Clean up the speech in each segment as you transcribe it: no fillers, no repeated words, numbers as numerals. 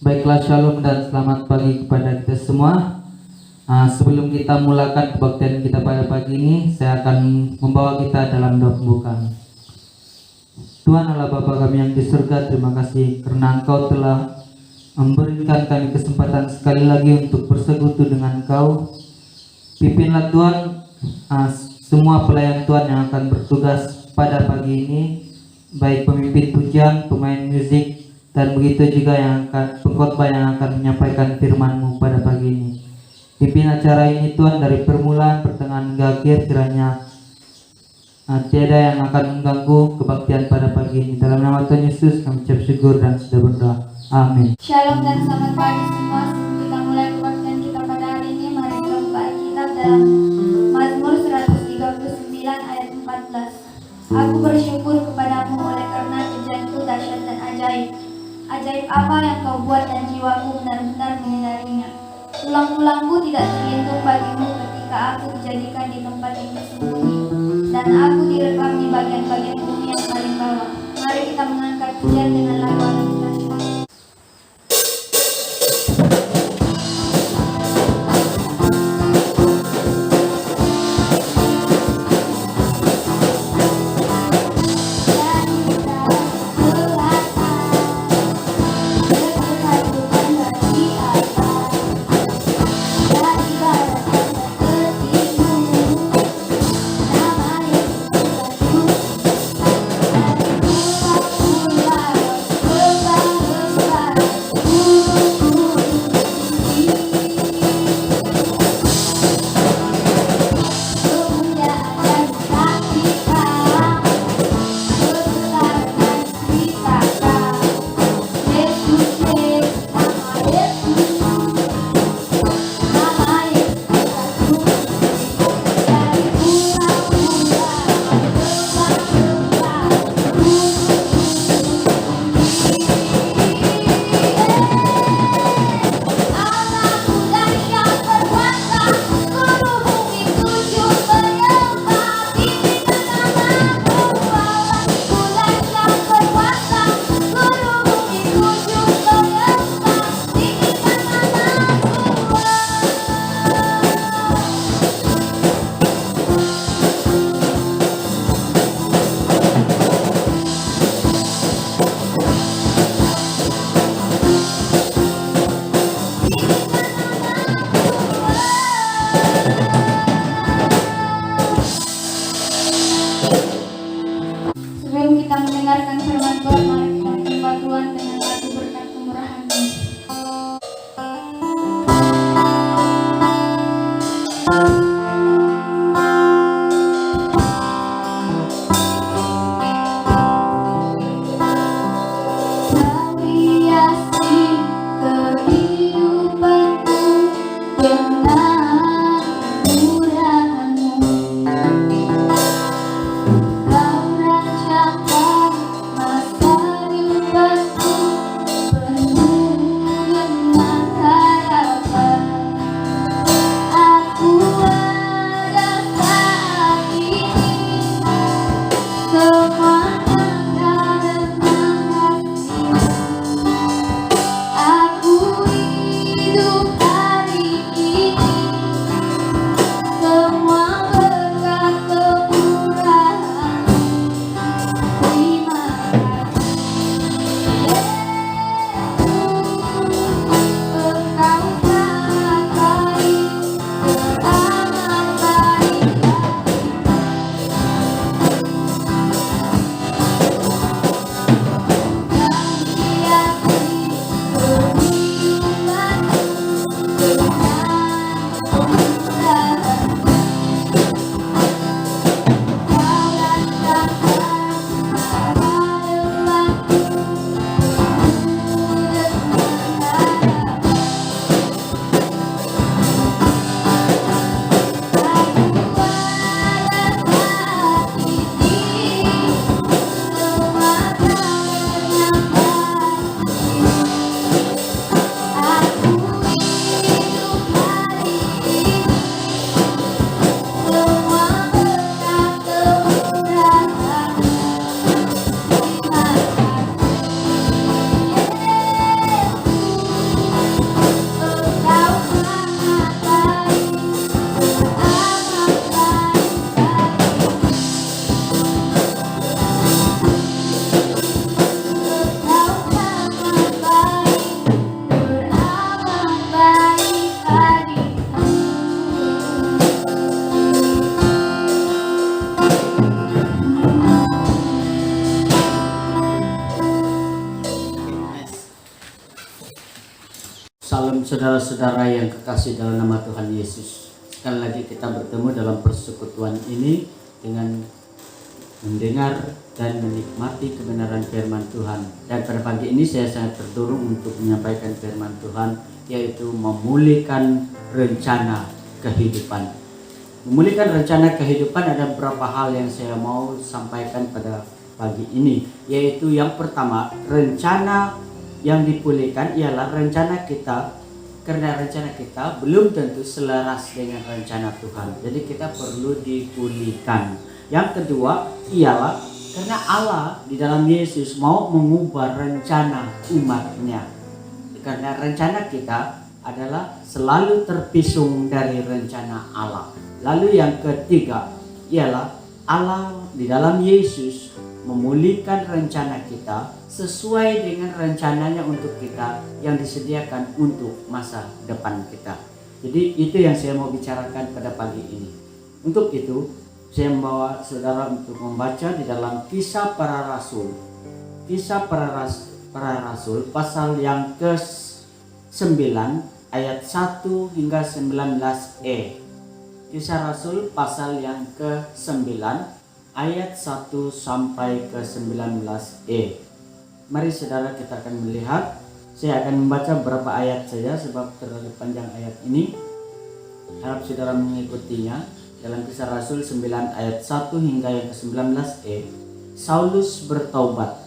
Baiklah, shalom dan selamat pagi kepada kita semua. Sebelum kita mulakan kebaktian kita pada pagi ini, saya akan membawa kita dalam doa pembukaan. Tuhan Allah Bapa kami yang di surga, terima kasih karena Engkau telah memberikan kami kesempatan sekali lagi untuk bersekutu dengan Engkau. Pimpinlah Tuhan semua pelayan Tuhan yang akan bertugas pada pagi ini, baik pemimpin pujian, pemain musik, dan begitu juga yang akan pengkhotbah yang akan menyampaikan firman-Mu pada pagi ini. Pimpin acara ini Tuhan dari permulaan, pertengahan hingga akhir, kiranya tiada yang akan mengganggu kebaktian pada pagi ini. Dalam nama Tuhan Yesus kami ucap syukur dan sudah berdoa. Amin. Shalom dan selamat pagi semua. Sebelum kita mulai kebaktian kita pada hari ini, mari kita buka Alkitab dalam Mazmur 139 ayat 14. Aku bersyukur kepadamu oleh karena kerja-Mu dahsyat dan ajaib. Ajaib apa yang Kau buat dan jiwaku benar-benar menyadarinya. Tulang-tulangku tidak terlindung bagimu ketika aku dijadikan di tempat yang tersembunyi dan aku direkam di bagian-bagian bumi yang paling bawah. Mari kita mengangkat pujian dengan lagu-lagu kita. Salam saudara-saudara yang kekasih dalam nama Tuhan Yesus. Sekali lagi kita bertemu dalam persekutuan ini dengan mendengar dan menikmati kebenaran firman Tuhan. Dan pada pagi ini saya sangat terdorong untuk menyampaikan firman Tuhan, yaitu memulihkan rencana kehidupan. Memulihkan rencana kehidupan, ada beberapa hal yang saya mau sampaikan pada pagi ini, yaitu yang pertama, rencana yang dipulihkan ialah rencana kita, karena rencana kita belum tentu selaras dengan rencana Tuhan. Jadi kita perlu dipulihkan. Yang kedua ialah karena Allah di dalam Yesus mau mengubah rencana umatnya. Karena rencana kita adalah selalu terpisung dari rencana Allah. Lalu yang ketiga ialah Allah di dalam Yesus memulihkan rencana kita sesuai dengan rencananya untuk kita yang disediakan untuk masa depan kita. Jadi itu yang saya mau bicarakan pada pagi ini. Untuk itu saya membawa saudara untuk membaca di dalam Kisah Para Rasul. Kisah Para Rasul pasal yang ke-9 ayat 1 hingga 19e. Kisah Rasul pasal yang ke-9 ayat 1 sampai ke 19e. Mari saudara kita akan melihat. Saya akan membaca beberapa ayat saja sebab terlalu panjang ayat ini. Harap saudara mengikutinya. Dalam Kisah Rasul 9 ayat 1 hingga yang ke 19e. Saulus bertaubat.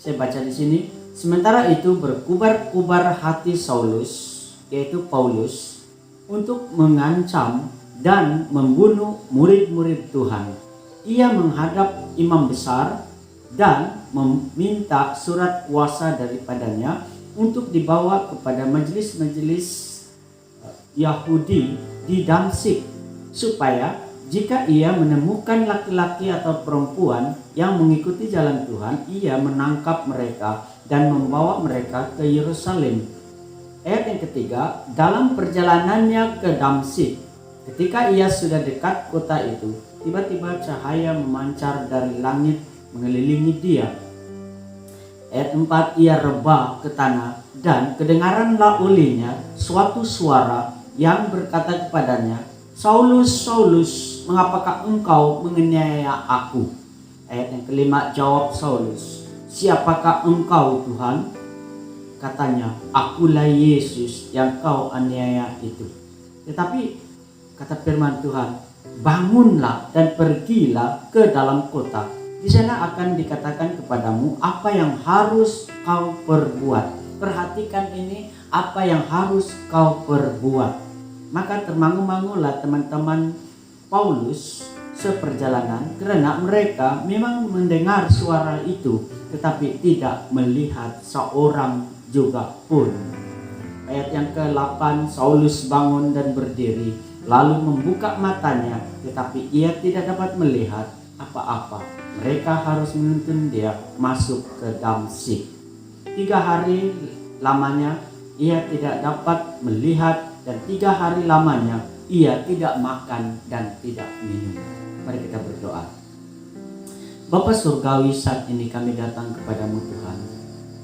Saya baca di sini. Sementara itu berkubar-kubar hati Saulus, yaitu Paulus, untuk mengancam dan membunuh murid-murid Tuhan. Ia menghadap imam besar dan meminta surat kuasa daripadanya untuk dibawa kepada majelis-majelis Yahudi di Damsyik, supaya jika ia menemukan laki-laki atau perempuan yang mengikuti jalan Tuhan, ia menangkap mereka dan membawa mereka ke Yerusalem. Ayat yang ketiga, dalam perjalanannya ke Damsyik, ketika ia sudah dekat kota itu, tiba-tiba cahaya memancar dari langit mengelilingi dia. Ayat 4, ia rebah ke tanah dan kedengaranlah olehnya suatu suara yang berkata kepadanya, Saulus, Saulus, mengapakah engkau menganiaya aku? Ayat yang kelima, jawab Saulus, siapakah engkau Tuhan? Katanya, akulah Yesus yang kau aniaya itu. Tetapi kata firman Tuhan, bangunlah dan pergilah ke dalam kota. Di sana akan dikatakan kepadamu apa yang harus kau perbuat. Perhatikan ini, apa yang harus kau perbuat. Maka termangu-mangulah teman-teman Paulus seperjalanan, karena mereka memang mendengar suara itu, tetapi tidak melihat seorang juga pun. Ayat yang ke-8, Saulus bangun dan berdiri, lalu membuka matanya, tetapi ia tidak dapat melihat apa-apa. Mereka harus menuntun dia masuk ke Damsyik. 3 hari lamanya ia tidak dapat melihat, dan 3 hari lamanya ia tidak makan dan tidak minum. Mari kita berdoa. Bapa Surgawi, saat ini kami datang kepadamu Tuhan.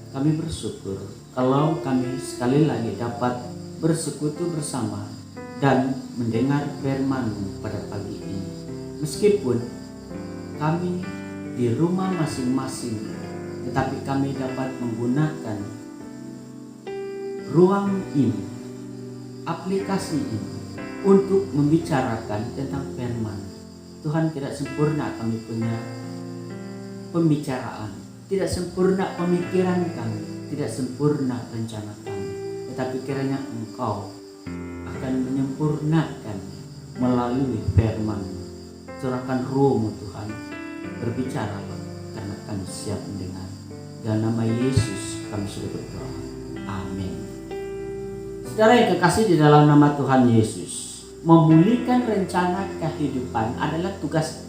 Kami bersyukur kalau kami sekali lagi dapat bersekutu bersama dan mendengar firman-Mu pada pagi ini. Meskipun kami di rumah masing-masing, tetapi kami dapat menggunakan ruang ini, aplikasi ini, untuk membicarakan tentang firman. Tuhan, tidak sempurna kami punya pembicaraan, tidak sempurna pemikiran kami, tidak sempurna rencana kami, tetapi kiranya Engkau akan menyempurnakan melalui firman. Curahkan Roh-Mu Tuhan, berbicaralah karena kami siap mendengar. Dalam nama Yesus kami sudah berdoa. Amin. Saudara yang kekasih di dalam nama Tuhan Yesus, memulihkan rencana kehidupan adalah tugas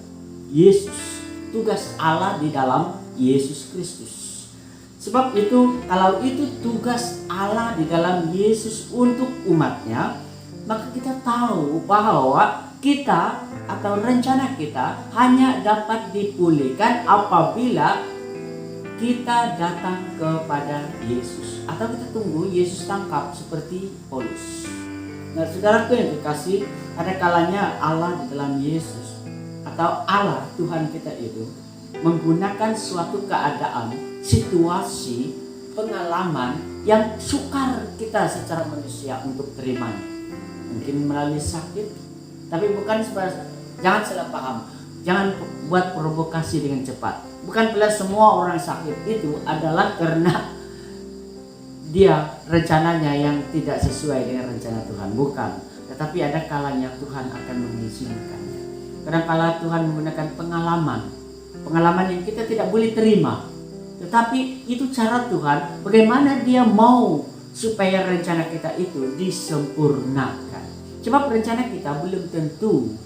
Yesus, tugas Allah di dalam Yesus Kristus. Sebab itu, kalau itu tugas Allah di dalam Yesus untuk umatnya, maka kita tahu bahwa kita atau rencana kita hanya dapat dipulihkan apabila kita datang kepada Yesus, atau kita tunggu Yesus tangkap seperti Paulus. Nah, saudaraku yang dikasih, ada kalanya Allah di dalam Yesus atau Allah Tuhan kita itu menggunakan suatu keadaan, situasi, pengalaman yang sukar kita secara manusia untuk terimanya. Mungkin melalui sakit, tapi bukan jangan salah paham. Jangan buat provokasi dengan cepat. Bukan pula semua orang sakit itu adalah karena dia rencananya yang tidak sesuai dengan rencana Tuhan. Bukan. Tetapi ada kalanya Tuhan akan mengizinkannya. Kadang-kala Tuhan menggunakan pengalaman yang kita tidak boleh terima. Tetapi itu cara Tuhan, bagaimana dia mau supaya rencana kita itu disempurnakan. Sebab rencana kita belum tentu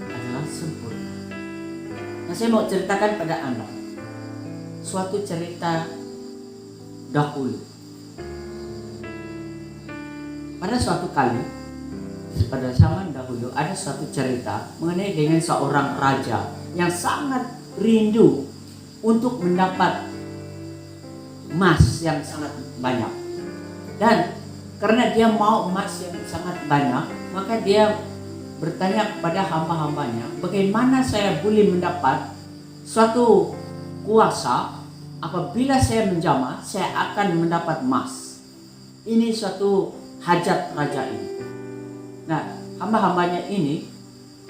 adalah sempurna. Nah, saya mau ceritakan pada Anda suatu cerita dahulu. Pada suatu kali, pada zaman dahulu ada suatu cerita mengenai dengan seorang raja yang sangat rindu untuk mendapat emas yang sangat banyak. Dan karena dia mau emas yang sangat banyak, maka dia bertanya kepada hamba-hambanya, bagaimana saya boleh mendapat suatu kuasa apabila saya menjamah, saya akan mendapat emas. Ini suatu hajat raja ini. Nah, hamba-hambanya ini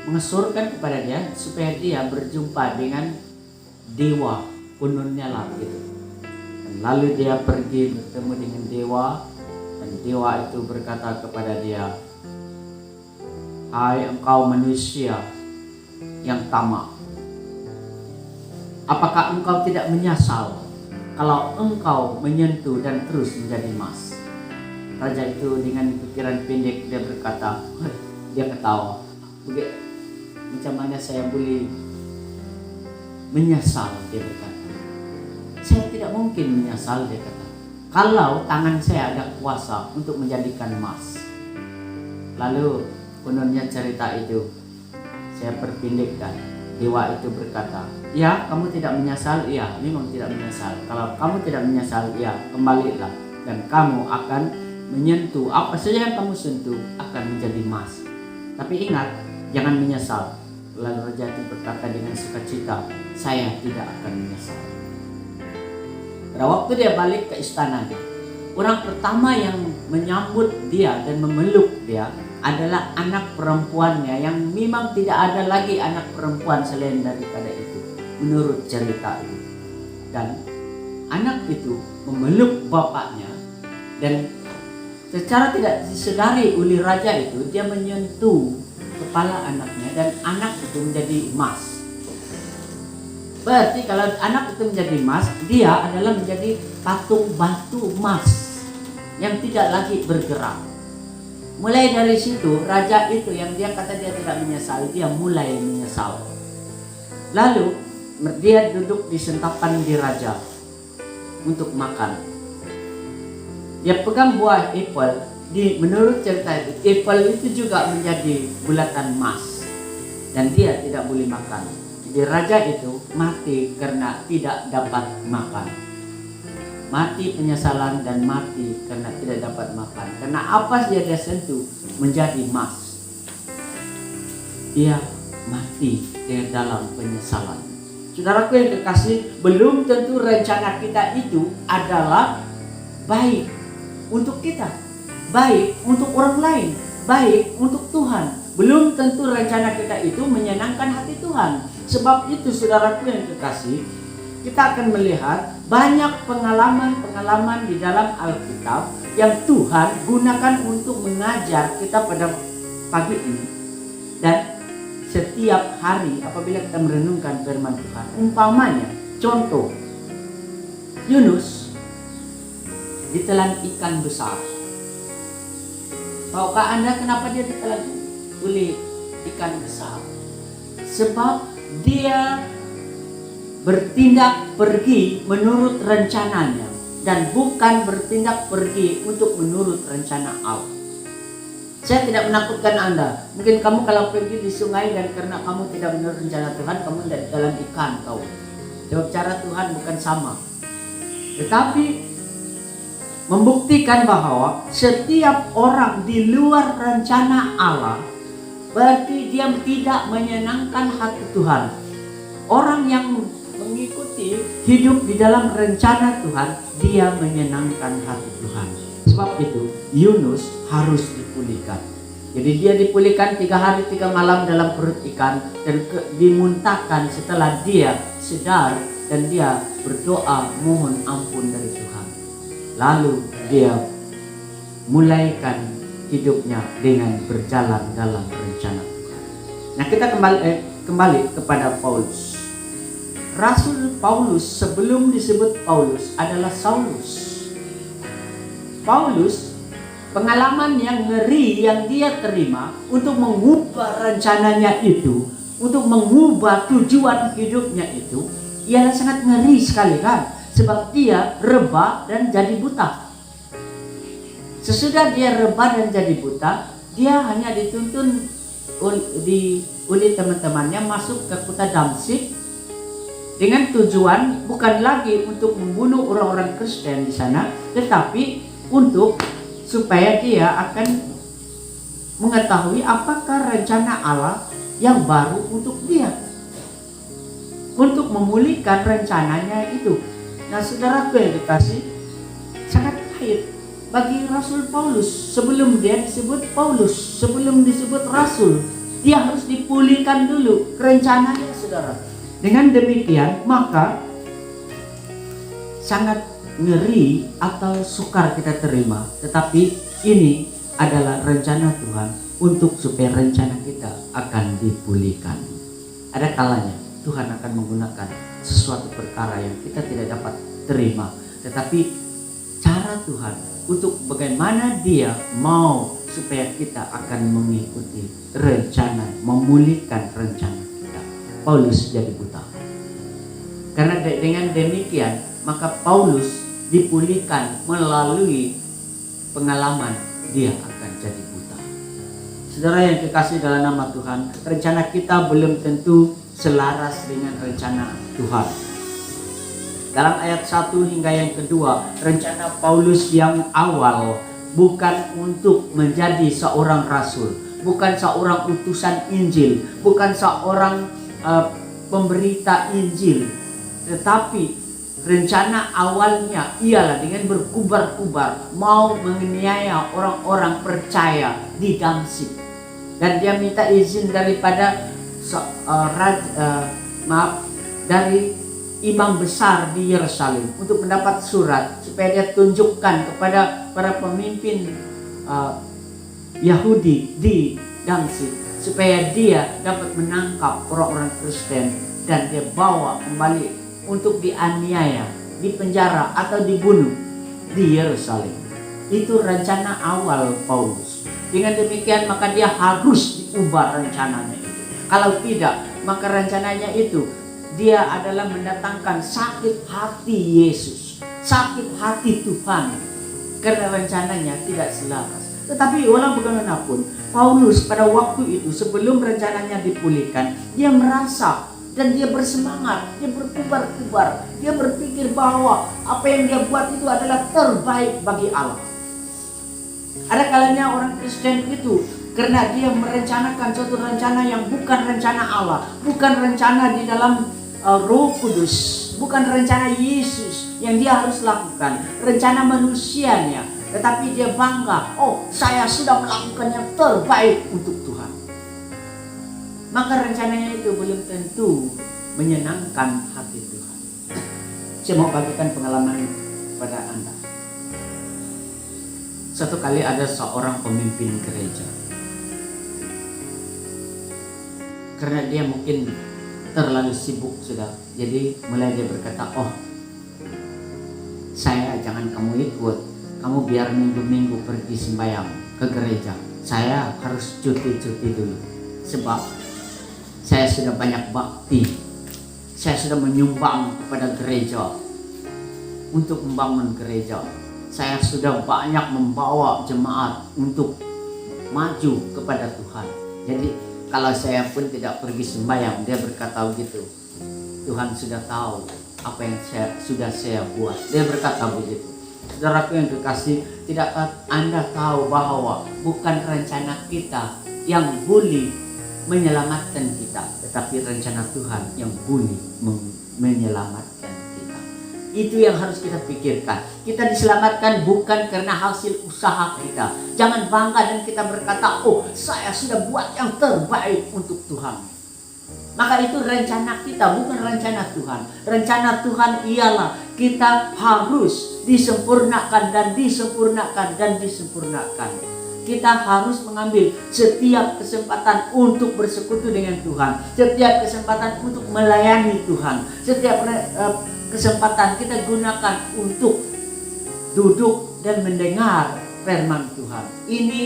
mengesurkan kepada dia supaya dia berjumpa dengan dewa pununnya lah gitu. Dan lalu dia pergi bertemu dengan dewa, dan dewa itu berkata kepada dia, hai engkau manusia yang tamak, apakah engkau tidak menyesal kalau engkau menyentuh dan terus menjadi emas? Raja itu dengan pikiran pendek dia berkata, dia ketawa, macam mana saya boleh menyesal? Dia berkata, saya tidak mungkin menyesal, dia kata, kalau tangan saya ada kuasa untuk menjadikan emas. Lalu kononnya cerita itu saya perpendekkan. Dewa itu berkata, ya kamu tidak menyesal? Iya, memang tidak menyesal. Kalau kamu tidak menyesal, ya kembalilah dan kamu akan menyentuh apa saja yang kamu sentuh akan menjadi emas. Tapi ingat, jangan menyesal. Lalu raja itu berkata dengan sukacita, saya tidak akan menyesal. Pada waktu dia balik ke istananya, orang pertama yang menyambut dia dan memeluk dia adalah anak perempuannya, yang memang tidak ada lagi anak perempuan selain daripada itu menurut cerita itu. Dan anak itu memeluk bapaknya, dan secara tidak disadari oleh raja itu dia menyentuh kepala anaknya, dan anak itu menjadi emas. Berarti kalau anak itu menjadi emas, dia adalah menjadi patung batu emas yang tidak lagi bergerak. Mulai dari situ, raja itu yang dia kata dia tidak menyesal, dia mulai menyesal. Lalu dia duduk di sentapan di raja untuk makan. Dia pegang buah apel. Menurut cerita itu, apel itu juga menjadi bulatan emas, dan dia tidak boleh makan. Jadi raja itu mati karena tidak dapat makan. Mati penyesalan dan mati karena tidak dapat makan. Karena apa dia sentuh menjadi emas. Dia mati di dalam penyesalan. Saudaraku yang kekasih, belum tentu rencana kita itu adalah baik untuk kita, baik untuk orang lain, baik untuk Tuhan. Belum tentu rencana kita itu menyenangkan hati Tuhan. Sebab itu saudaraku yang kekasih, kita akan melihat banyak pengalaman-pengalaman di dalam Alkitab yang Tuhan gunakan untuk mengajar kita pada pagi ini. Dan setiap hari apabila kita merenungkan firman Tuhan, umpamanya, contoh, Yunus ditelan ikan besar. Tahukah Anda kenapa dia ditelan oleh ikan besar? Sebab dia bertindak pergi menurut rencananya dan bukan bertindak pergi untuk menurut rencana Allah. Saya tidak menakutkan Anda. Mungkin kamu kalau pergi di sungai dan karena kamu tidak menurut rencana Tuhan, kamu tidak dalam ikan kau. Sebab cara Tuhan bukan sama. Tetapi membuktikan bahwa setiap orang di luar rencana Allah berarti dia tidak menyenangkan hati Tuhan. Orang yang mengikuti hidup di dalam rencana Tuhan, dia menyenangkan hati Tuhan. Sebab itu Yunus harus dipulihkan. Jadi dia dipulihkan 3 hari 3 malam dalam perut ikan dan dimuntahkan setelah dia sadar dan dia berdoa mohon ampun dari Tuhan. Lalu dia mulaikan hidupnya dengan berjalan dalam rencana Tuhan. Nah, kita kembali kepada Paulus. Rasul Paulus sebelum disebut Paulus adalah Saulus. Paulus, pengalaman yang ngeri yang dia terima untuk mengubah rencananya itu, untuk mengubah tujuan hidupnya itu, ialah sangat ngeri sekali kan? Sebab dia rebah dan jadi buta. Sesudah dia rebah dan jadi buta, dia hanya dituntun oleh teman-temannya masuk ke kota Damsyik dengan tujuan bukan lagi untuk membunuh orang-orang Kristen di sana, tetapi untuk supaya dia akan mengetahui apakah rencana Allah yang baru untuk dia, untuk memulihkan rencananya itu. Nah, saudaraku yang dikasih, sangat pahit bagi Rasul Paulus. Sebelum dia disebut Paulus, sebelum disebut Rasul, dia harus dipulihkan dulu rencananya, saudara. Dengan demikian, maka sangat ngeri atau sukar kita terima. Tetapi ini adalah rencana Tuhan untuk supaya rencana kita akan dipulihkan. Ada kalanya Tuhan akan menggunakan sesuatu perkara yang kita tidak dapat terima, tetapi cara Tuhan untuk bagaimana dia mau supaya kita akan mengikuti rencana, memulihkan rencana kita. Paulus jadi buta. Karena dengan demikian, maka Paulus dipulihkan melalui pengalaman dia akan jadi buta. Saudara yang dikasih dalam nama Tuhan, rencana kita belum tentu selaras dengan rencana Tuhan. Dalam ayat 1 hingga yang kedua, rencana Paulus yang awal bukan untuk menjadi seorang rasul, bukan seorang utusan Injil, bukan seorang pemberita Injil, tetapi rencana awalnya ialah dengan berkubar-kubar mau menganiaya orang-orang percaya di Damsyik. Dan dia minta izin daripada dari imam besar di Yerusalem untuk mendapat surat supaya dia tunjukkan kepada para pemimpin Yahudi di Damsyik supaya dia dapat menangkap orang-orang Kristen dan dia bawa kembali untuk dianiaya, dipenjara atau dibunuh di Yerusalem. Itu rencana awal Paulus. Dengan demikian maka dia harus diubah rencananya itu. Kalau tidak, maka rencananya itu dia adalah mendatangkan sakit hati Yesus, sakit hati Tuhan, karena rencananya tidak selaras. Tetapi walau bagaimanapun, Paulus pada waktu itu sebelum rencananya dipulihkan, dia merasa dan dia bersemangat, dia berkubar-kubar, dia berpikir bahwa apa yang dia buat itu adalah terbaik bagi Allah. Ada kalanya orang Kristen itu karena dia merencanakan suatu rencana yang bukan rencana Allah, bukan rencana di dalam Roh Kudus, bukan rencana Yesus yang dia harus lakukan, rencana manusianya, tetapi dia bangga, oh saya sudah melakukan yang terbaik untuk Tuhan. Maka rencananya itu belum tentu menyenangkan hati Tuhan. Saya mau bagikan pengalaman pada Anda. Satu kali ada seorang pemimpin gereja, karena dia mungkin terlalu sibuk sudah, jadi mulai dia berkata, oh saya jangan kamu ikut, kamu biar minggu-minggu pergi sembahyang ke gereja, saya harus cuti dulu, sebab saya sudah banyak bakti, saya sudah menyumbang kepada gereja untuk membangun gereja, saya sudah banyak membawa jemaat untuk maju kepada Tuhan. Jadi kalau saya pun tidak pergi sembahyang, dia berkata begitu, Tuhan sudah tahu apa yang sudah saya buat. Dia berkata begitu. Saudaraku yang kekasih, tidakkah Anda tahu bahwa bukan rencana kita yang boleh menyelamatkan kita, tetapi rencana Tuhan yang boleh menyelamatkan kita. Itu yang harus kita pikirkan. Kita diselamatkan bukan karena hasil usaha kita. Jangan bangga dan kita berkata, oh saya sudah buat yang terbaik untuk Tuhan. Maka itu rencana kita, bukan rencana Tuhan. Rencana Tuhan ialah kita harus disempurnakan dan disempurnakan dan disempurnakan. Kita harus mengambil setiap kesempatan untuk bersekutu dengan Tuhan. Setiap kesempatan untuk melayani Tuhan. Setiap kesempatan kita gunakan untuk duduk dan mendengar firman Tuhan. Ini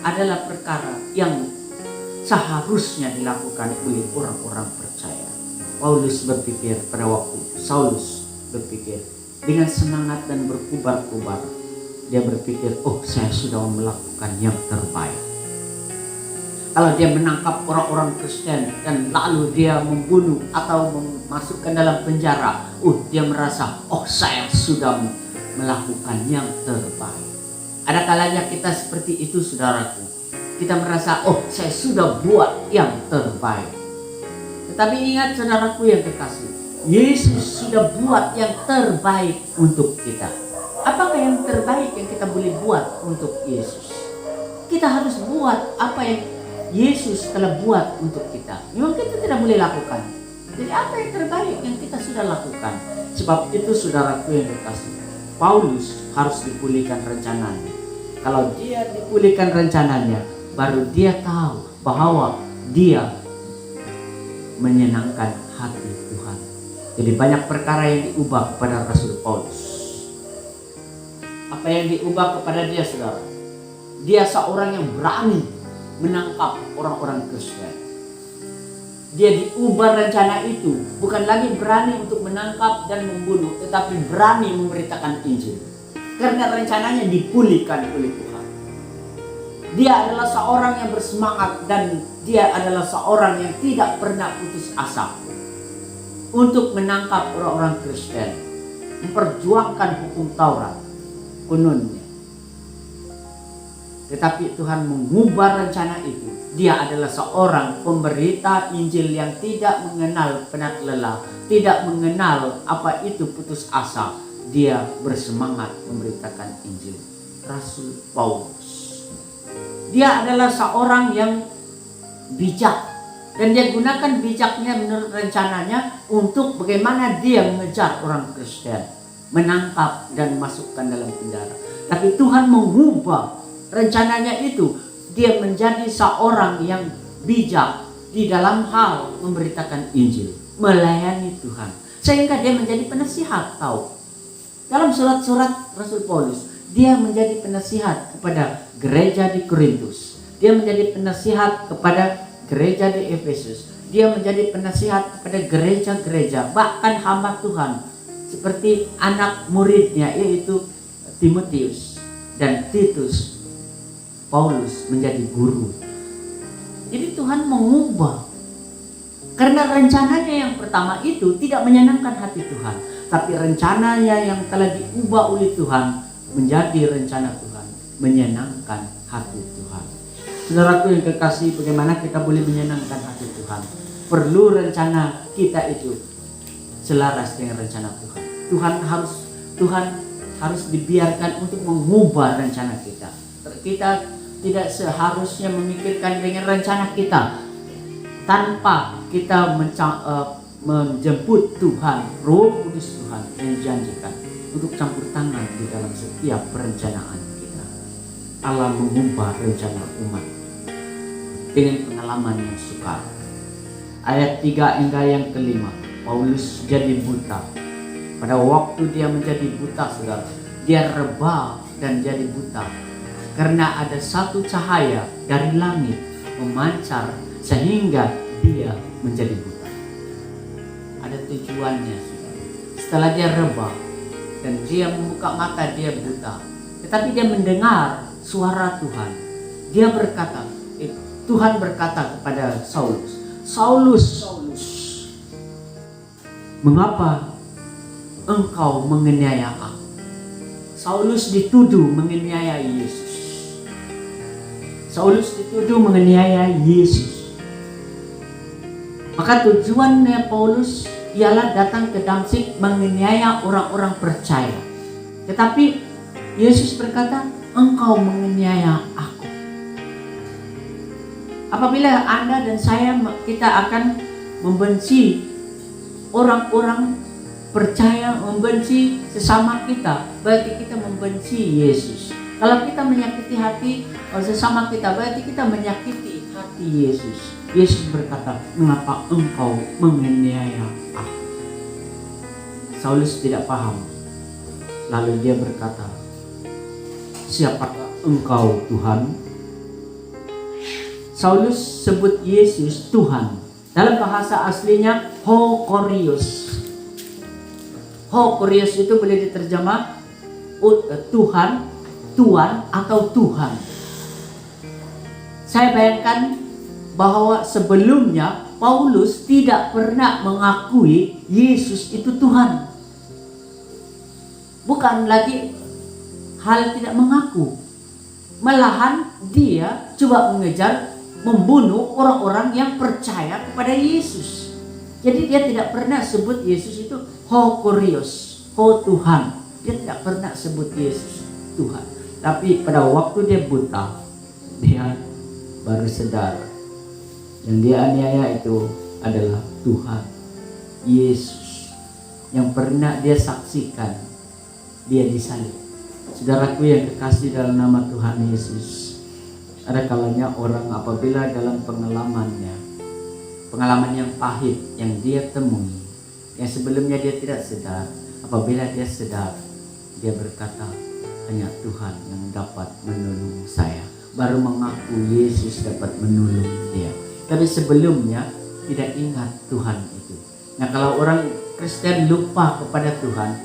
adalah perkara yang seharusnya dilakukan oleh orang-orang percaya. Paulus berpikir pada waktu Saulus berpikir dengan semangat dan berkubar-kubar. Dia berpikir, oh saya sudah melakukan yang terbaik. Kalau dia menangkap orang-orang Kristen dan lalu dia membunuh atau memasukkan dalam penjara, dia merasa, oh saya sudah melakukan yang terbaik. Ada kalanya kita seperti itu, saudaraku. Kita merasa, oh saya sudah buat yang terbaik. Tetapi ingat saudaraku yang kekasih, Yesus sudah buat yang terbaik untuk kita. Apakah yang terbaik yang kita boleh buat untuk Yesus? Kita harus buat apa yang Yesus telah buat untuk kita. Memang kita tidak boleh lakukan. Jadi apa yang terbaik yang kita sudah lakukan? Sebab itu saudaraku yang kekasih, Paulus harus dipulihkan rencananya. Kalau dia dipulihkan rencananya, baru dia tahu bahwa dia menyenangkan hati Tuhan. Jadi banyak perkara yang diubah kepada Rasul Paulus. Apa yang diubah kepada dia, saudara? Dia seorang yang berani menangkap orang-orang Kristen. Dia diubah rencana itu, bukan lagi berani untuk menangkap dan membunuh, tetapi berani memberitakan Injil. Karena rencananya dipulihkan oleh Tuhan. Dia adalah seorang yang bersemangat dan dia adalah seorang yang tidak pernah putus asa untuk menangkap orang-orang Kristen, memperjuangkan hukum Taurat kononnya. Tetapi Tuhan mengubah rencana itu. Dia adalah seorang pemberita Injil yang tidak mengenal penat lelah, tidak mengenal apa itu putus asa. Dia bersemangat memberitakan Injil. Rasul Paulus. Dia adalah seorang yang bijak. Dan dia gunakan bijaknya menurut rencananya untuk bagaimana dia mengejar orang Kristen. Menangkap dan masukkan dalam penjara. Tapi Tuhan mengubah rencananya itu. Dia menjadi seorang yang bijak di dalam hal memberitakan Injil. Melayani Tuhan. Sehingga dia menjadi penasihat, tahu. Dalam surat-surat Rasul Paulus, dia menjadi penasihat kepada gereja di Korintus. Dia menjadi penasihat kepada gereja di Efesus. Dia menjadi penasihat kepada gereja-gereja, bahkan hamba Tuhan, seperti anak muridnya yaitu Timotius dan Titus. Paulus menjadi guru. Jadi Tuhan mengubah. Karena rencananya yang pertama itu tidak menyenangkan hati Tuhan, tapi rencananya yang telah diubah oleh Tuhan menjadi rencana Tuhan, menyenangkan hati Tuhan. Saudaraku yang kekasih, bagaimana kita boleh menyenangkan hati Tuhan? Perlu rencana kita itu selaras dengan rencana Tuhan. Tuhan harus dibiarkan untuk mengubah rencana kita. Kita tidak seharusnya memikirkan dengan rencana kita tanpa kita menjemput Tuhan, Roh Kudus Tuhan yang dijanjikan untuk campur tangan di dalam setiap perencanaan kita. Allah mengubah rencana umat dengan pengalaman yang sukar. Ayat 3 hingga yang kelima, Paulus jadi buta. Pada waktu dia menjadi buta, saudara, dia reba dan jadi buta karena ada satu cahaya dari langit memancar sehingga dia menjadi buta. Ada tujuannya, saudara. Setelah dia reba dan dia membuka mata, dia buta. Tetapi dia mendengar suara Tuhan. Dia berkata, Tuhan berkata kepada Saulus, Saulus, Saulus, mengapa engkau menganiaya aku. Saulus dituduh menganiaya Yesus. Saulus dituduh menganiaya Yesus. Maka tujuannya Paulus ialah datang ke Damsyik menganiaya orang-orang percaya. Tetapi Yesus berkata, engkau menganiaya aku. Apabila Anda dan saya, kita akan membenci orang-orang percaya, membenci sesama kita, berarti kita membenci Yesus. Kalau kita menyakiti hati sesama kita, berarti kita menyakiti hati Yesus. Yesus berkata, mengapa engkau menganiaya aku? Saulus tidak paham. Lalu dia berkata, siapakah engkau Tuhan? Saulus sebut Yesus Tuhan. Dalam bahasa aslinya Ho Kurios. Ho Kurios itu boleh diterjemah Tuhan, Tuan atau Tuhan. Saya bayangkan bahwa sebelumnya Paulus tidak pernah mengakui Yesus itu Tuhan. Bukan lagi hal tidak mengaku. Malahan dia coba mengejar, membunuh orang-orang yang percaya kepada Yesus. Jadi dia tidak pernah sebut Yesus itu Ho Kurios, Ho Tuhan. Dia tidak pernah sebut Yesus Tuhan. Tapi pada waktu dia buta, dia baru sadar yang dia aniaya itu adalah Tuhan Yesus yang pernah dia saksikan dia disalib. Saudaraku yang kekasih dalam nama Tuhan Yesus, ada kalanya orang apabila dalam pengalaman yang pahit yang dia temui, yang sebelumnya dia tidak sadar, apabila dia sadar, dia berkata, hanya Tuhan yang dapat menolong saya. Baru mengaku Yesus dapat menolong dia. Tapi sebelumnya tidak ingat Tuhan itu. Nah, kalau orang Kristen lupa kepada Tuhan,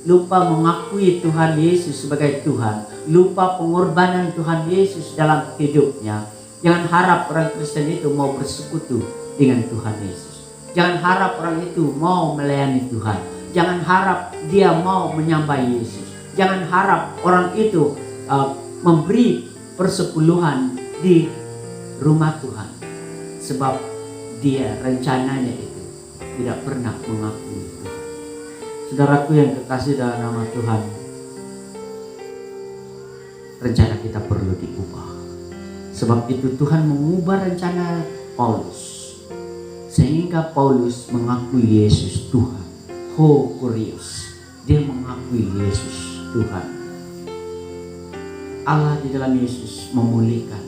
lupa mengakui Tuhan Yesus sebagai Tuhan, lupa pengorbanan Tuhan Yesus dalam hidupnya, jangan harap orang Kristen itu mau bersekutu dengan Tuhan Yesus. Jangan harap orang itu mau melayani Tuhan. Jangan harap dia mau menyembah Yesus. Jangan harap orang itu memberi persepuluhan di rumah Tuhan. Sebab dia rencananya itu tidak pernah mengakui Tuhan. Saudaraku yang kekasih dalam nama Tuhan, rencana kita perlu diubah. Sebab itu Tuhan mengubah rencana Paulus, sehingga Paulus mengakui Yesus Tuhan. Ho Kurios, dia mengakui Yesus Tuhan. Allah di dalam Yesus memulihkan.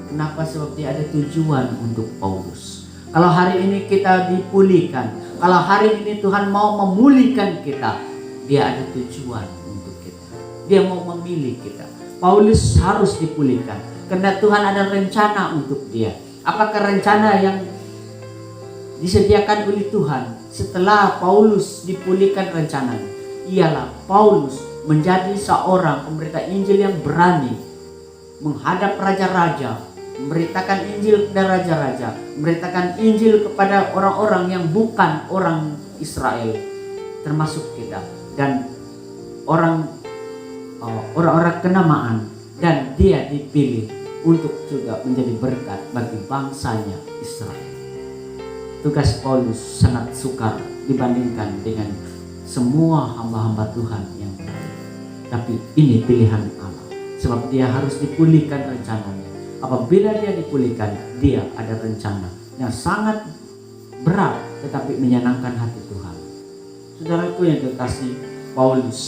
Kenapa? Sebab dia ada tujuan untuk Paulus. Kalau hari ini kita dipulihkan, kalau hari ini Tuhan mau memulihkan kita, dia ada tujuan untuk kita. Dia mau memilih kita. Paulus harus dipulihkan karena Tuhan ada rencana untuk dia. Apakah rencana yang disediakan oleh Tuhan setelah Paulus dipulihkan rencananya? Ialah Paulus menjadi seorang pemberita Injil yang berani menghadap raja-raja, memberitakan Injil kepada raja-raja, memberitakan Injil kepada orang-orang yang bukan orang Israel, termasuk kita, dan orang-orang kenamaan, dan dia dipilih untuk juga menjadi berkat bagi bangsanya Israel. Tugas Paulus sangat sukar dibandingkan dengan semua hamba-hamba Tuhan yang lain. Tapi ini pilihan Allah, sebab dia harus dipulihkan rencananya. Apabila dia dipulihkan, dia ada rencana yang sangat berat tetapi menyenangkan hati Tuhan. Saudaraku yang kekasih, Paulus,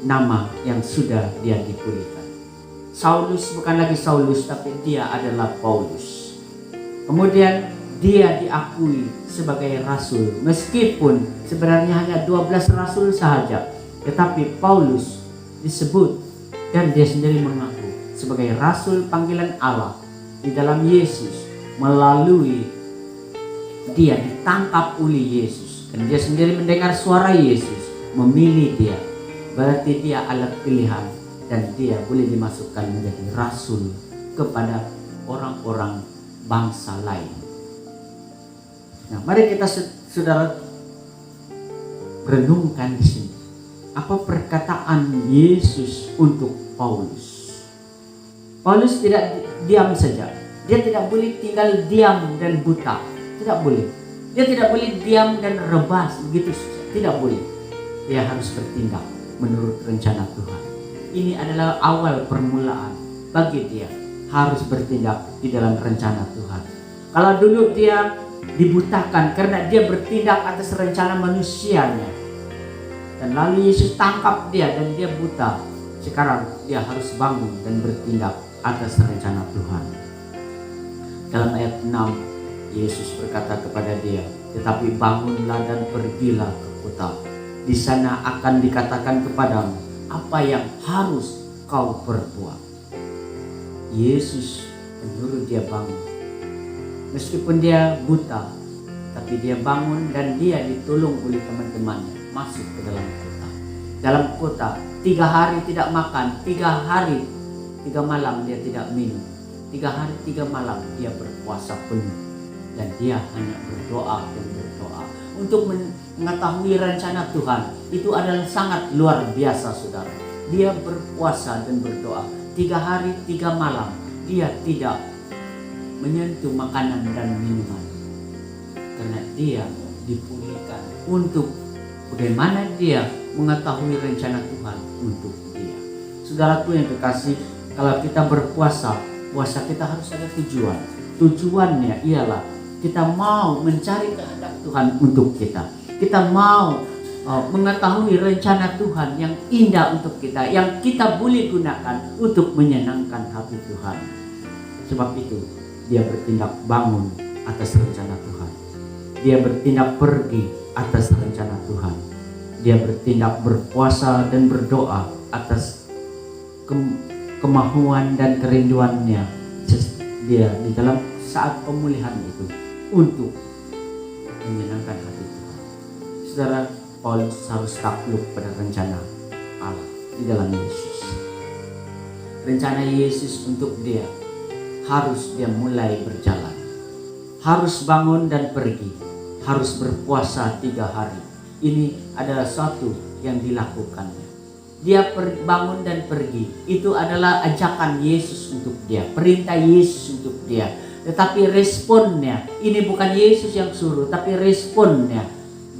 nama yang sudah dia dipulihkan. Saulus bukan lagi Saulus, tapi dia adalah Paulus. Kemudian dia diakui sebagai rasul, meskipun sebenarnya hanya 12 rasul sahaja, tetapi Paulus disebut dan dia sendiri mengaku sebagai rasul panggilan Allah di dalam Yesus, melalui dia ditangkap oleh Yesus dan dia sendiri mendengar suara Yesus, memilih dia. Berarti dia alat pilihan dan dia boleh dimasukkan menjadi rasul kepada orang-orang bangsa lain. Nah, mari kita saudara renungkan di sini. Apa perkataan Yesus untuk Paulus? Paulus tidak diam saja. Dia tidak boleh tinggal diam dan buta. Tidak boleh. Dia tidak boleh diam dan rebas begitu saja. Tidak boleh. Dia harus bertindak menurut rencana Tuhan. Ini adalah awal permulaan bagi dia. Harus bertindak di dalam rencana Tuhan. Kalau dulu dia dibutakan karena dia bertindak atas rencana manusianya, dan lalu Yesus tangkap dia dan dia buta. Sekarang dia harus bangun dan bertindak atas rencana Tuhan. Dalam ayat 6, Yesus berkata kepada dia, tetapi bangunlah dan pergilah ke kota. Di sana akan dikatakan kepadamu apa yang harus kau perbuat. Yesus menyuruh dia bangun. Meskipun dia buta, tapi dia bangun dan dia ditolong oleh teman-temannya masuk ke dalam kota. Dalam kota 3 hari tidak makan, 3 hari 3 malam dia tidak minum, 3 hari 3 malam dia berpuasa penuh, dan dia hanya berdoa dan berdoa untuk mengetahui rencana Tuhan. Itu adalah sangat luar biasa, saudara. Dia berpuasa dan berdoa 3 hari 3 malam. Dia tidak menyentuh makanan dan minuman karena dia dipulihkan untuk bagaimana dia mengetahui rencana Tuhan untuk dia. Saudaraku yang terkasih, kalau kita berpuasa, puasa kita harus ada tujuan. Tujuannya ialah kita mau mencari kehendak Tuhan untuk kita. Kita mau mengetahui rencana Tuhan yang indah untuk kita, yang kita boleh gunakan untuk menyenangkan hati Tuhan. Sebab itu dia bertindak bangun atas rencana Tuhan. Dia bertindak pergi atas rencana Tuhan. Dia bertindak berpuasa dan berdoa atas kemahuan dan kerinduannya dia di dalam saat pemulihan itu untuk menyenangkan hati Tuhan. Saudara, Paulus harus takluk pada rencana Allah di dalam Yesus. Rencana Yesus untuk dia harus dia mulai berjalan, harus bangun dan pergi, harus berpuasa 3 hari. Ini adalah suatu yang dilakukannya. Dia bangun dan pergi. Itu adalah ajakan Yesus untuk dia, perintah Yesus untuk dia. Tetapi responnya, ini bukan Yesus yang suruh, tapi responnya,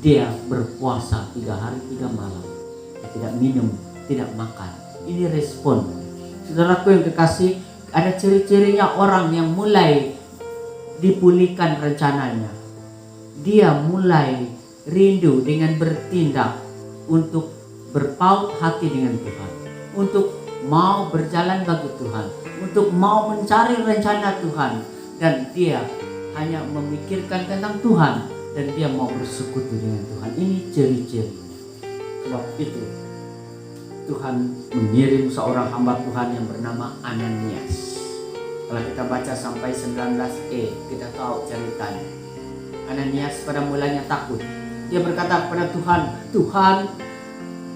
dia berpuasa 3 hari 3 malam. Dia tidak minum, tidak makan. Ini respon. Saudaraku yang kekasih, ada ciri-cirinya orang yang mulai dipulihkan rencananya. Dia mulai rindu dengan bertindak untuk berpaut hati dengan Tuhan, untuk mau berjalan bagi Tuhan, untuk mau mencari rencana Tuhan, dan dia hanya memikirkan tentang Tuhan dan dia mau bersekutu dengan Tuhan. Ini ciri-cirinya. Sebab itu Tuhan mengirim seorang hamba Tuhan yang bernama Ananias. Kalau kita baca sampai 19e, kita tahu ceritanya. Ananias pada mulanya takut. Dia berkata kepada Tuhan, Tuhan,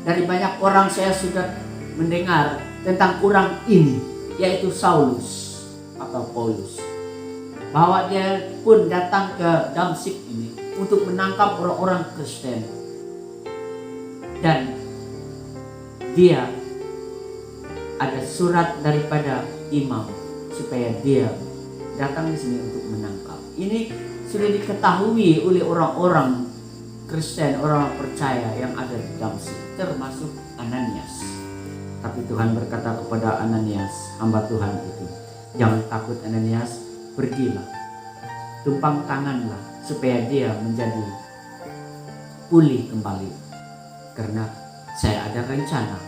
dari banyak orang saya sudah mendengar tentang orang ini, yaitu Saulus atau Paulus, bahwa dia pun datang ke Damsyik ini untuk menangkap orang-orang Kristen, dan dia ada surat daripada imam supaya dia datang di sini untuk menangkap. Ini sudah diketahui oleh orang-orang Kristen, orang percaya yang ada di Damsyik, termasuk Ananias. Tapi Tuhan berkata kepada Ananias, hamba Tuhan itu, jangan takut Ananias, pergilah, tumpang tanganlah supaya dia menjadi pulih kembali. Karena saya ada rencana,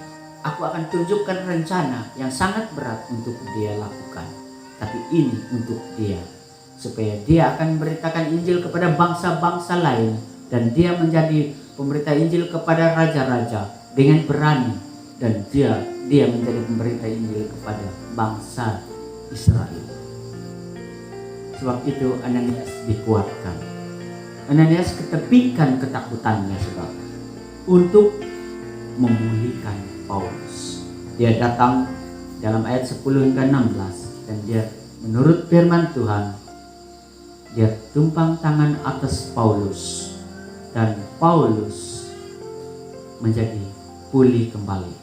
aku akan tunjukkan rencana yang sangat berat untuk dia lakukan. Tapi ini untuk dia, supaya dia akan memberitakan Injil kepada bangsa-bangsa lain, dan dia menjadi pemberita Injil kepada raja-raja dengan berani, dan dia menjadi pemberita Injil kepada bangsa Israel. Sebab itu Ananias dikuatkan. Ananias ketepikan ketakutannya sebab untuk memulihkan Paulus. Dia datang dalam ayat 10 hingga 16, dan dia menurut firman Tuhan, dia tumpang tangan atas Paulus, dan Paulus menjadi pulih kembali.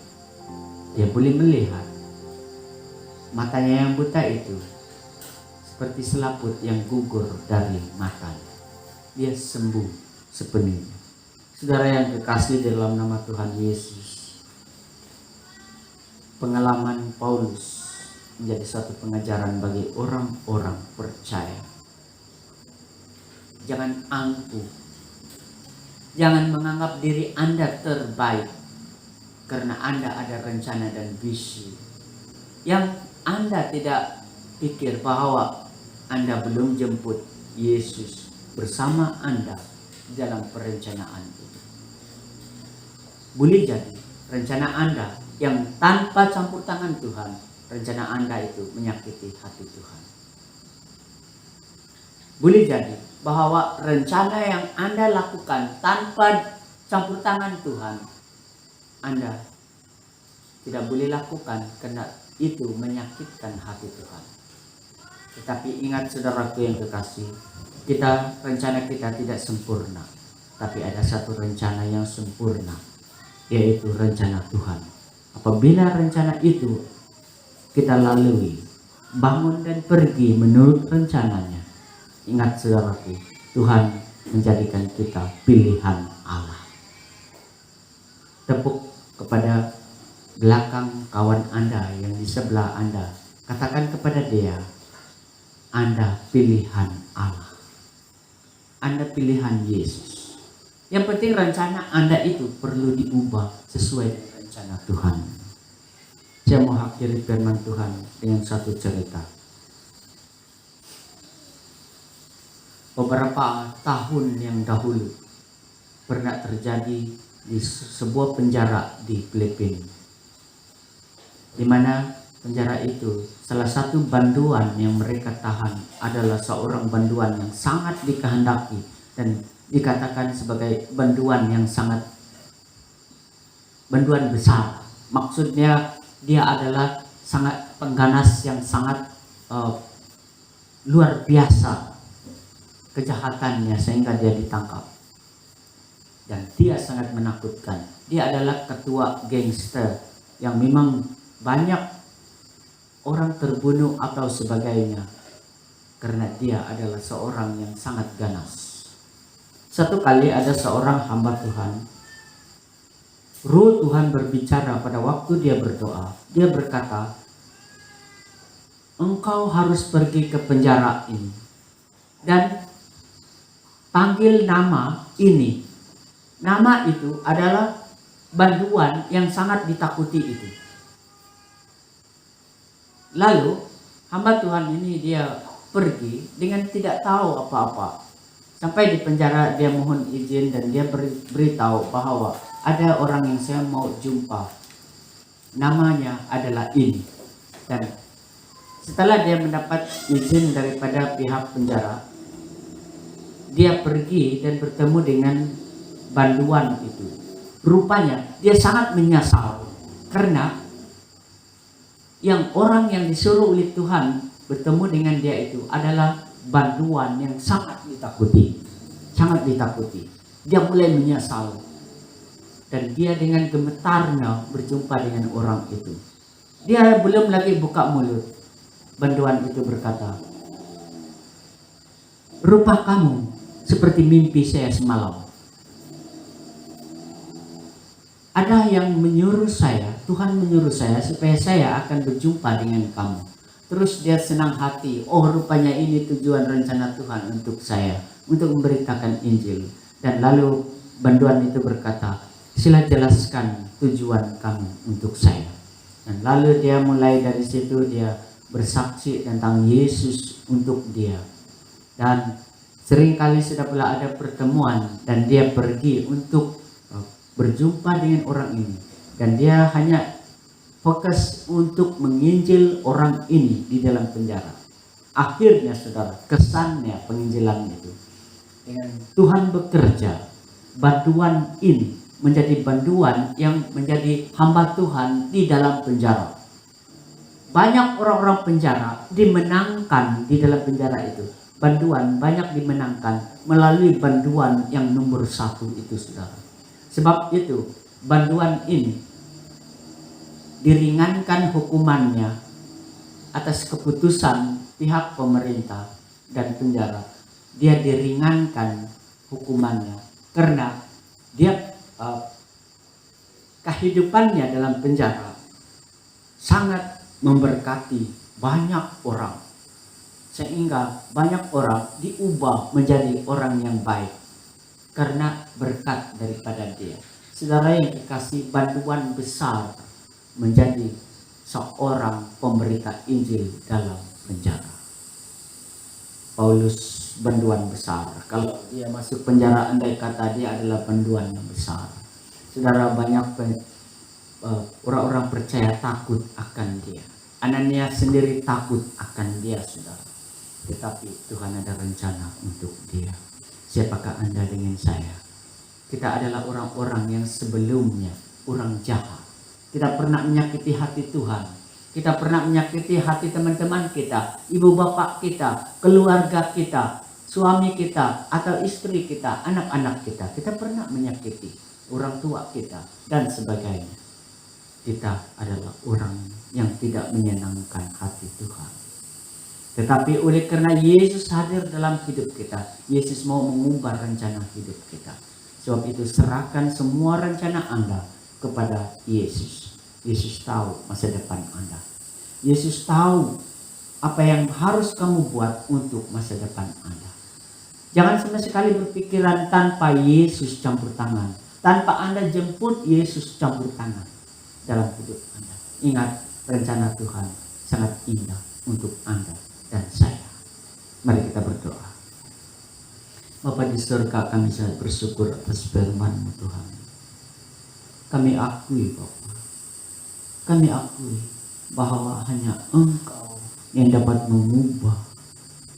Dia boleh melihat. Matanya yang buta itu seperti selaput yang gugur dari matanya. Dia sembuh sepenuhnya. Saudara yang kekasih dalam nama Tuhan Yesus, pengalaman Paulus menjadi satu pengajaran bagi orang-orang percaya. Jangan angkuh. Jangan menganggap diri Anda terbaik karena Anda ada rencana dan visi. Yang Anda tidak pikir bahwa Anda belum jemput Yesus bersama Anda dalam perencanaan itu. Boleh jadi rencana Anda yang tanpa campur tangan Tuhan, rencana Anda itu menyakiti hati Tuhan. Boleh jadi bahwa rencana yang Anda lakukan tanpa campur tangan Tuhan, Anda tidak boleh lakukan karena itu menyakitkan hati Tuhan. Tetapi ingat saudaraku yang kekasih, rencana kita tidak sempurna, tapi ada satu rencana yang sempurna, yaitu rencana Tuhan. Apabila rencana itu kita lalui, bangun dan pergi menurut rencananya, ingat saudaraku, Tuhan menjadikan kita pilihan Allah. Tepuk kepada belakang kawan Anda yang di sebelah Anda, katakan kepada dia, Anda pilihan Allah. Anda pilihan Yesus. Yang penting rencana Anda itu perlu diubah sesuai dengan rencana Tuhan. Saya mau akhiri firman Tuhan dengan satu cerita. Beberapa tahun yang dahulu pernah terjadi di sebuah penjara di Filipina, di mana penjara itu salah satu banduan yang mereka tahan adalah seorang banduan yang sangat dikehendaki dan dikatakan sebagai banduan yang sangat banduan besar. Maksudnya dia adalah sangat pengganas yang sangat luar biasa kejahatannya sehingga dia ditangkap. Dan dia sangat menakutkan. Dia adalah ketua gangster yang memang banyak orang terbunuh atau sebagainya karena dia adalah seorang yang sangat ganas. Satu kali ada seorang hamba Tuhan, Roh Tuhan berbicara pada waktu dia berdoa. Dia berkata, engkau harus pergi ke penjara ini dan panggil nama ini. Nama itu adalah banduan yang sangat ditakuti itu. Lalu hamba Tuhan ini dia pergi dengan tidak tahu apa-apa. Sampai di penjara dia mohon izin dan dia beritahu bahwa ada orang yang saya mau jumpa. Namanya adalah ini. Dan setelah dia mendapat izin daripada pihak penjara, dia pergi dan bertemu dengan banduan itu. Rupanya dia sangat menyesal karena yang orang yang disuruh oleh Tuhan bertemu dengan dia itu adalah banduan yang sangat ditakuti. Sangat ditakuti. Dia mulai menyesal. Dan dia dengan gemetarnya berjumpa dengan orang itu. Dia belum lagi buka mulut. Banduan itu berkata, rupa kamu seperti mimpi saya semalam. Ada yang menyuruh saya, Tuhan menyuruh saya supaya saya akan berjumpa dengan kamu. Terus dia senang hati, oh rupanya ini tujuan rencana Tuhan untuk saya, untuk memberitakan Injil. Dan lalu banduan itu berkata, sila jelaskan tujuan kamu untuk saya. Dan lalu dia mulai dari situ dia bersaksi tentang Yesus untuk dia. Dan seringkali sudah pula ada pertemuan dan dia pergi untuk berjumpa dengan orang ini. Dan dia hanya fokus untuk menginjil orang ini di dalam penjara. Akhirnya saudara, kesannya penginjilan itu. Dengan Tuhan bekerja, banduan ini menjadi banduan yang menjadi hamba Tuhan di dalam penjara. Banyak orang-orang penjara dimenangkan di dalam penjara itu. Banduan banyak dimenangkan melalui banduan yang nomor 1 itu saudara. Sebab itu banduan ini diringankan hukumannya atas keputusan pihak pemerintah dan penjara. Dia diringankan hukumannya karena dia kehidupannya dalam penjara sangat memberkati banyak orang, sehingga banyak orang diubah menjadi orang yang baik karena berkat daripada dia. Saudara yang dikasih, bantuan besar menjadi seorang pemberita Injil dalam penjara. Paulus bantuan besar. Kalau dia masuk penjara, andai kata dia adalah bantuan yang besar. Saudara, banyak orang-orang percaya takut akan dia. Ananias sendiri takut akan dia, saudara. Tetapi Tuhan ada rencana untuk dia. Siapakah Anda dengan saya? Kita adalah orang-orang yang sebelumnya orang jahat. Kita pernah menyakiti hati Tuhan. Kita pernah menyakiti hati teman-teman kita, ibu bapak kita, keluarga kita, suami kita, atau istri kita, anak-anak kita. Kita pernah menyakiti orang tua kita dan sebagainya. Kita adalah orang yang tidak menyenangkan hati Tuhan. Tetapi oleh karena Yesus hadir dalam hidup kita, Yesus mau mengubah rencana hidup kita. Sebab itu serahkan semua rencana Anda kepada Yesus. Yesus tahu masa depan Anda. Yesus tahu apa yang harus kamu buat untuk masa depan Anda. Jangan sama sekali berpikiran tanpa Yesus campur tangan. Tanpa Anda jemput Yesus campur tangan dalam hidup Anda. Ingat, rencana Tuhan sangat indah untuk Anda dan saya. Mari kita berdoa. Bapa di surga, kami sangat bersyukur atas firman-Mu Tuhan. Kami akui Bapa, kami akui bahwa hanya Engkau yang dapat mengubah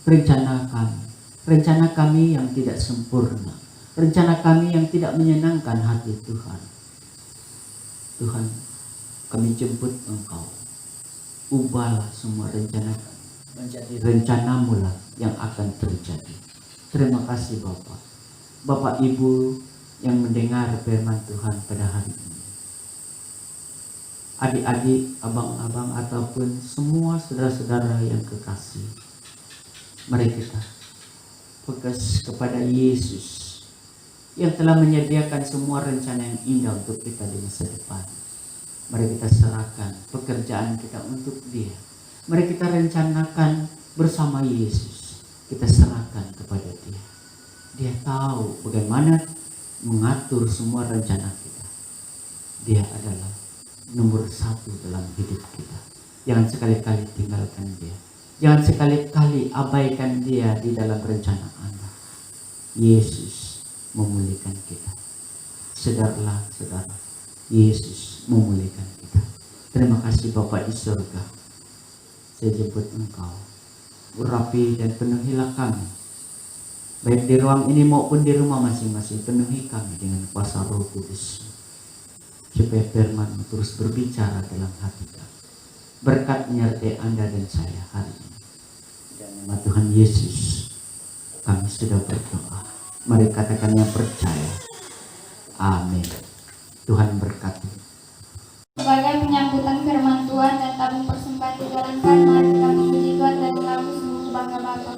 rencana kami. Rencana kami yang tidak sempurna, rencana kami yang tidak menyenangkan hati Tuhan. Tuhan, kami jemput Engkau. Ubahlah semua rencana kami menjadi rencana-Mu lah yang akan terjadi. Terima kasih Bapak. Bapak Ibu yang mendengar firman Tuhan pada hari ini. Adik-adik, abang-abang, ataupun semua saudara-saudara yang kekasih. Mari kita fokus kepada Yesus yang telah menyediakan semua rencana yang indah untuk kita di masa depan. Mari kita serahkan pekerjaan kita untuk Dia. Mari kita rencanakan bersama Yesus. Kita serahkan kepada Dia. Dia tahu bagaimana mengatur semua rencana kita. Dia adalah nomor 1 dalam hidup kita. Jangan sekali-kali tinggalkan Dia. Jangan sekali-kali abaikan Dia di dalam rencana Anda. Yesus memulihkan kita. Sadarlah, saudara, Yesus memulihkan kita. Terima kasih Bapa di surga. Saya jemput Engkau. Urapi dan penuhilah kami, baik di ruang ini maupun di rumah masing-masing. Penuhi kami dengan kuasa Roh Kudus, supaya firman-Mu terus berbicara dalam hati kami. Berkat menyertai Anda dan saya hari ini. Dan nama Tuhan Yesus kami sudah berdoa. Mari katakan yang percaya. Amin. Tuhan berkati. Sebagai penyambutan firman Tuhan dan tabung persembahan dijalankan, mari kita memuji Tuhan dan lagu sungguh bangga Bapa.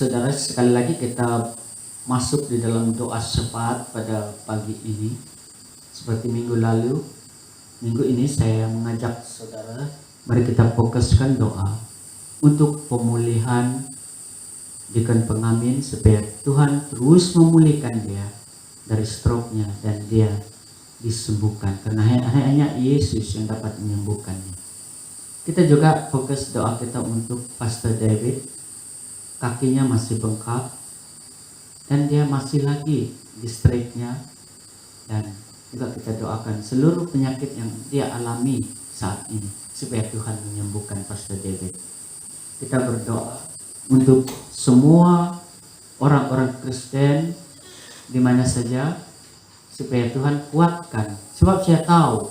Saudara, sekali lagi kita masuk di dalam doa syafaat pada pagi ini. Seperti minggu lalu, minggu ini saya mengajak saudara, mari kita fokuskan doa untuk pemulihan Deacon Pengamin, supaya Tuhan terus memulihkan dia dari stroke-nya dan dia disembuhkan, karena hanya Yesus yang dapat menyembuhkannya. Kita juga fokus doa kita untuk Pastor David, kakinya masih bengkak dan dia masih lagi di stroke-nya, dan juga kita doakan seluruh penyakit yang dia alami saat ini supaya Tuhan menyembuhkan Pastor David. Kita berdoa untuk semua orang-orang Kristen di mana saja, supaya Tuhan kuatkan. Sebab saya tahu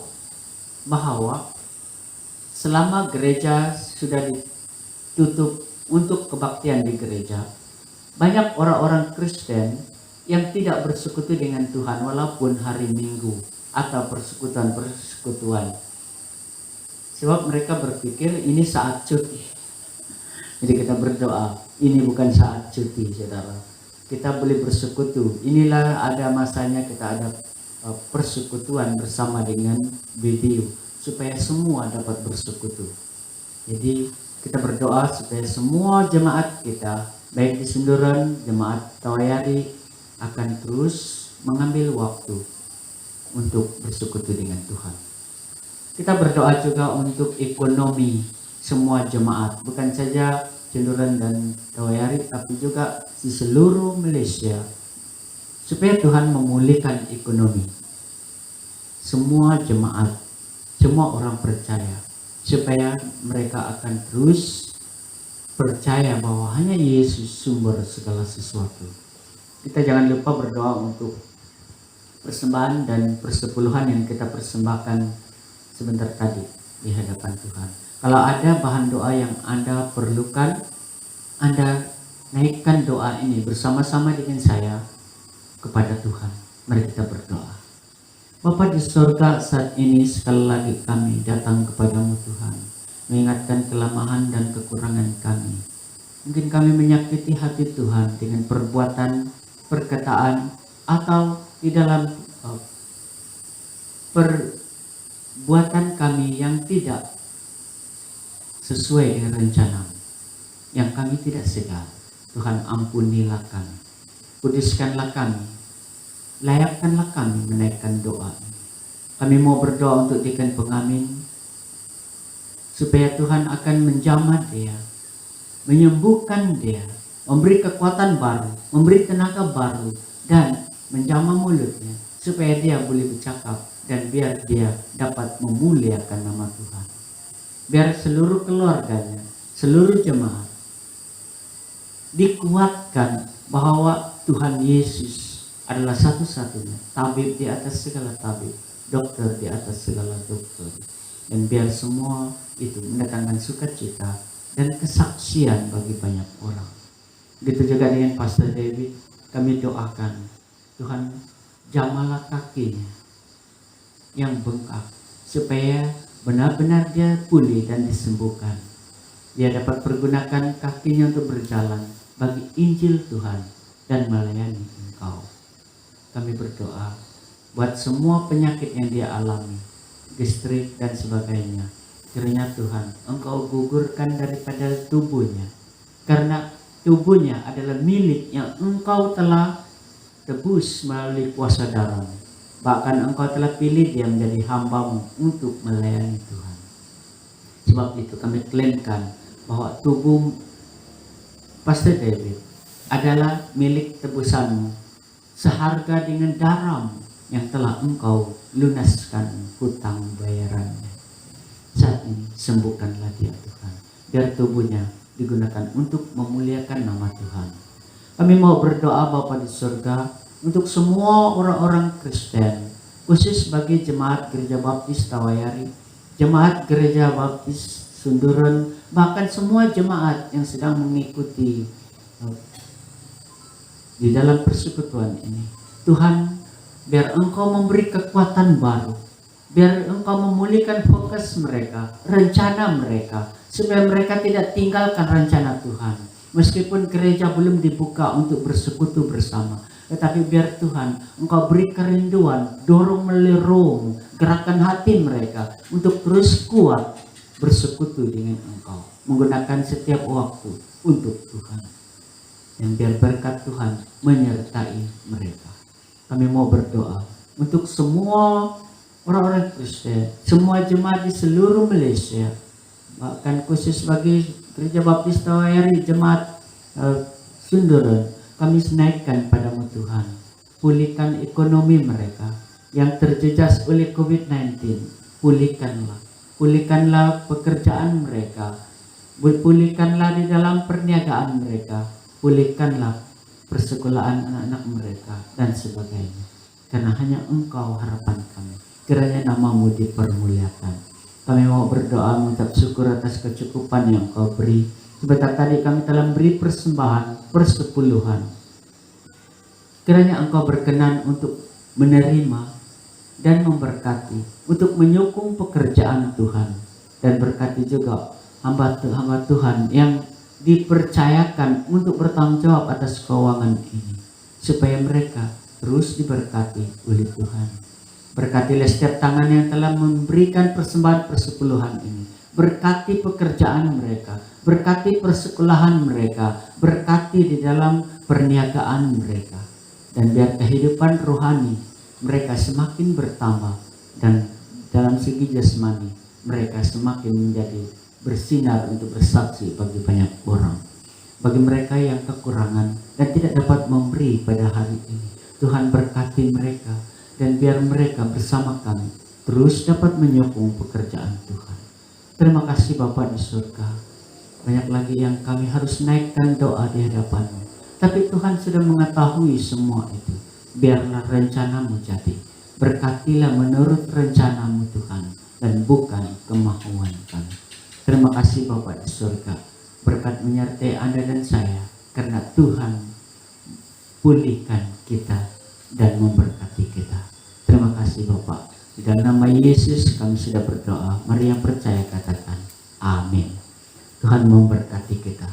bahwa selama gereja sudah ditutup untuk kebaktian di gereja, banyak orang-orang Kristen yang tidak bersekutu dengan Tuhan walaupun hari Minggu atau persekutuan-persekutuan. Sebab mereka berpikir ini saat cuti. Jadi kita berdoa, ini bukan saat cuti, saudara. Kita boleh bersekutu. Inilah ada masanya kita ada persekutuan bersama dengan video, supaya semua dapat bersekutu. Jadi kita berdoa supaya semua jemaat kita, baik di Sunduran, jemaat Tawayari, akan terus mengambil waktu untuk bersekutu dengan Tuhan. Kita berdoa juga untuk ekonomi semua jemaat, bukan saja Sunduran dan Tawayari, tapi juga di seluruh Malaysia, supaya Tuhan memulihkan ekonomi semua jemaat, semua orang percaya, supaya mereka akan terus percaya bahwa hanya Yesus sumber segala sesuatu. Kita jangan lupa berdoa untuk persembahan dan persepuluhan yang kita persembahkan sebentar tadi di hadapan Tuhan. Kalau ada bahan doa yang Anda perlukan, Anda naikkan doa ini bersama-sama dengan saya kepada Tuhan. Mari kita berdoa. Bapa di surga, saat ini sekali lagi kami datang kepadamu Tuhan, mengingatkan kelemahan dan kekurangan kami. Mungkin kami menyakiti hati Tuhan dengan perbuatan, perkataan, atau di dalam perbuatan kami yang tidak sesuai dengan rencana yang kami tidak sedar. Tuhan, ampunilah kami, kuduskanlah kami, layakkanlah kami menaikkan doa. Kami mau berdoa untuk Deacon Pengamin, supaya Tuhan akan menjamah dia, menyembuhkan dia, memberi kekuatan baru, memberi tenaga baru, dan menjamah mulutnya supaya dia boleh bercakap, dan biar dia dapat memuliakan nama Tuhan. Biar seluruh keluarganya, seluruh jemaat dikuatkan bahwa Tuhan Yesus adalah satu-satunya tabib di atas segala tabib, dokter di atas segala dokter. Dan biar semua itu mendatangkan sukacita dan kesaksian bagi banyak orang. Begitu juga dengan Pastor David, kami doakan Tuhan jamalah kakinya yang bengkak, supaya benar-benar dia pulih dan disembuhkan. Dia dapat pergunakan kakinya untuk berjalan bagi Injil Tuhan dan melayani Engkau. Kami berdoa buat semua penyakit yang dia alami, gastrik dan sebagainya. Kiranya Tuhan, Engkau gugurkan daripada tubuhnya, karena tubuhnya adalah milik yang Engkau telah tebus melalui kuasa darah-Mu. Bahkan Engkau telah pilih dia menjadi hamba-Mu untuk melayani Tuhan. Sebab itu kami klaimkan bahwa tubuh Pastor David adalah milik tebusan-Mu, seharga dengan darah-Mu yang telah Engkau lunaskan hutang bayarannya. Saat ini sembuhkanlah dia Tuhan, biar tubuhnya digunakan untuk memuliakan nama Tuhan. Kami mau berdoa Bapa di surga untuk semua orang-orang Kristen, khusus bagi jemaat Gereja Baptis Tawayari, jemaat Gereja Baptis Sunduran, bahkan semua jemaat yang sedang mengikuti di dalam persekutuan ini. Tuhan, biar Engkau memberi kekuatan baru, biar Engkau memulihkan fokus mereka, rencana mereka, supaya mereka tidak tinggalkan rencana Tuhan. Meskipun gereja belum dibuka untuk bersekutu bersama, tetapi biar Tuhan Engkau beri kerinduan, dorong melirung gerakan hati mereka untuk terus kuat bersekutu dengan Engkau, menggunakan setiap waktu untuk Tuhan. Dan biar berkat Tuhan menyertai mereka. Kami mau berdoa untuk semua orang-orang Kristen, semua jemaat di seluruh Malaysia, bahkan khusus bagi Gereja Baptis Tawayari, Jemaat Sunduran, kami naikkan padamu Tuhan. Pulihkan ekonomi mereka yang terjejas oleh COVID-19. Pulihkanlah pekerjaan mereka. Pulihkanlah di dalam perniagaan mereka. Pulihkanlah persekolahan anak-anak mereka dan sebagainya. Karena hanya Engkau harapan kami. Kiranya namamu dipermuliakan. Kami mau berdoa mengucap syukur atas kecukupan yang Kau beri. Sebentar tadi kami telah beri persembahan persepuluhan. Kiranya Engkau berkenan untuk menerima dan memberkati, untuk menyokong pekerjaan Tuhan, dan berkati juga hamba Tuhan yang dipercayakan untuk bertanggung jawab atas keuangan ini, supaya mereka terus diberkati oleh Tuhan. Berkatilah setiap tangan yang telah memberikan persembahan persepuluhan ini. Berkati pekerjaan mereka, berkati persekolahan mereka, berkati di dalam perniagaan mereka. Dan biar kehidupan rohani mereka semakin bertambah, dan dalam segi jasmani mereka semakin menjadi bersinar untuk bersaksi bagi banyak orang. Bagi mereka yang kekurangan dan tidak dapat memberi pada hari ini, Tuhan berkati mereka. Dan biar mereka bersama kami terus dapat menyokong pekerjaan Tuhan. Terima kasih Bapa di surga. Banyak lagi yang kami harus naikkan doa di hadapan-Mu. Tapi Tuhan sudah mengetahui semua itu. Biarlah rencana-Mu jadi. Berkatilah menurut rencana-Mu Tuhan, dan bukan kemauan kami. Terima kasih Bapa di surga. Berkat menyertai Anda dan saya, karena Tuhan pulihkan kita dan memberkati kita. Terima kasih Bapak. Di dalam nama Yesus kami sudah berdoa. Mari yang percaya katakan amin. Tuhan memberkati kita.